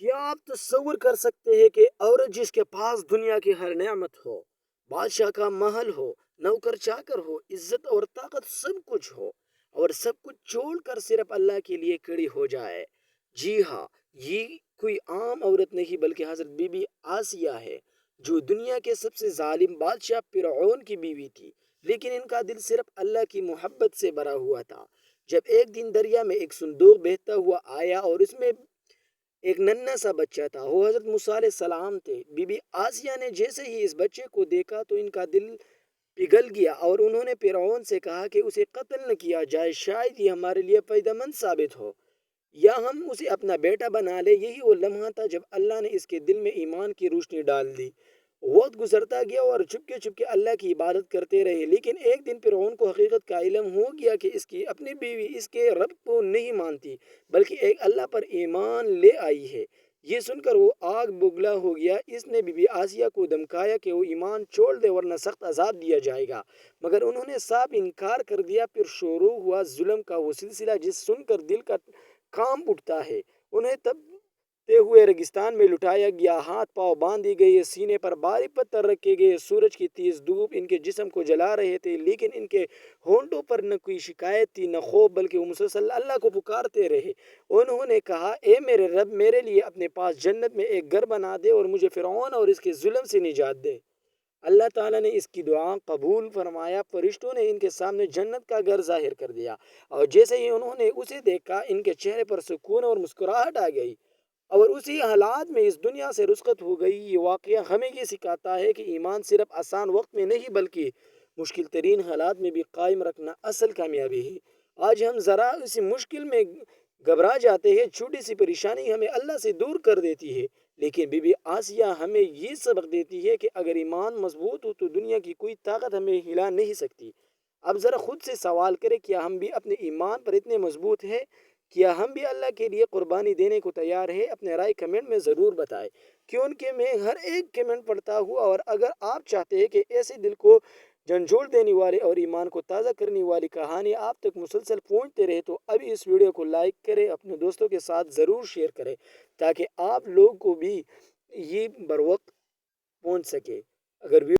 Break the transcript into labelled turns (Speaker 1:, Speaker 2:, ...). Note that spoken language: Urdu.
Speaker 1: کیا آپ تصور کر سکتے ہیں کہ عورت جس کے پاس دنیا کی ہر نعمت ہو، بادشاہ کا محل ہو، نوکر چاکر ہو، عزت اور طاقت سب کچھ ہو، اور سب کچھ چھوڑ کر صرف اللہ کے لیے کھڑی ہو جائے؟ جی ہاں، یہ کوئی عام عورت نہیں بلکہ حضرت بی بی آسیہ ہے، جو دنیا کے سب سے ظالم بادشاہ فرعون کی بیوی تھی، لیکن ان کا دل صرف اللہ کی محبت سے بھرا ہوا تھا۔ جب ایک دن دریا میں ایک صندوق بہتا ہوا آیا اور اس میں ایک ننھا سا بچہ تھا، وہ حضرت موسیٰ علیہ السلام تھے۔ بی بی آسیہ نے جیسے ہی اس بچے کو دیکھا تو ان کا دل پگھل گیا اور انہوں نے فرعون سے کہا کہ اسے قتل نہ کیا جائے، شاید یہ ہمارے لیے فائدہ مند ثابت ہو، یا ہم اسے اپنا بیٹا بنا لے۔ یہی وہ لمحہ تھا جب اللہ نے اس کے دل میں ایمان کی روشنی ڈال دی۔ وقت گزرتا گیا اور چپکے چپکے اللہ کی عبادت کرتے رہے، لیکن ایک دن فرعون کو حقیقت کا علم ہو گیا کہ اس کی اپنی بیوی اس کے رب کو نہیں مانتی بلکہ ایک اللہ پر ایمان لے آئی ہے۔ یہ سن کر وہ آگ بگلا ہو گیا۔ اس نے بی بی آسیہ کو دھمکایا کہ وہ ایمان چھوڑ دے ورنہ سخت عذاب دیا جائے گا، مگر انہوں نے صاف انکار کر دیا۔ پھر شروع ہوا ظلم کا وہ سلسلہ جس سن کر دل کا کام اٹھتا ہے۔ انہیں تپتے ہوئے ریگستان میں لٹایا گیا، ہاتھ پاؤں باندھ دی گئی، سینے پر بھاری پتھر رکھے گئے۔ سورج کی تیز دھوپ ان کے جسم کو جلا رہے تھے، لیکن ان کے ہونٹوں پر نہ کوئی شکایت تھی نہ خوف، بلکہ وہ مسلسل اللہ کو پکارتے رہے۔ انہوں نے کہا، اے میرے رب، میرے لیے اپنے پاس جنت میں ایک گھر بنا دے اور مجھے فرعون اور اس کے ظلم سے نجات دے۔ اللہ تعالیٰ نے اس کی دعا قبول فرمایا۔ فرشتوں نے ان کے سامنے جنت کا گھر ظاہر کر دیا، اور جیسے ہی انہوں نے اسے دیکھا ان کے چہرے پر سکون اور مسکراہٹ آ گئی، اور اسی حالات میں اس دنیا سے رخصت ہو گئی۔ یہ واقعہ ہمیں یہ سکھاتا ہے کہ ایمان صرف آسان وقت میں نہیں بلکہ مشکل ترین حالات میں بھی قائم رکھنا اصل کامیابی ہے۔ آج ہم ذرا اسی مشکل میں گھبرا جاتے ہیں، چھوٹی سی پریشانی ہمیں اللہ سے دور کر دیتی ہے، لیکن بی بی آسیہ ہمیں یہ سبق دیتی ہے کہ اگر ایمان مضبوط ہو تو دنیا کی کوئی طاقت ہمیں ہلا نہیں سکتی۔ اب ذرا خود سے سوال کریں، کیا ہم بھی اپنے ایمان پر اتنے مضبوط ہیں؟ کیا ہم بھی اللہ کے لیے قربانی دینے کو تیار ہیں؟ اپنے رائے کمنٹ میں ضرور بتائیں، کیونکہ میں ہر ایک کمنٹ پڑھتا ہوں، اور اگر آپ چاہتے ہیں کہ ایسے دل کو جھنجھوڑ دینے والے اور ایمان کو تازہ کرنے والی کہانی آپ تک مسلسل پہنچتے رہے تو ابھی اس ویڈیو کو لائک کریں، اپنے دوستوں کے ساتھ ضرور شیئر کریں تاکہ آپ لوگ کو بھی یہ بر وقت پہنچ سکے۔ اگر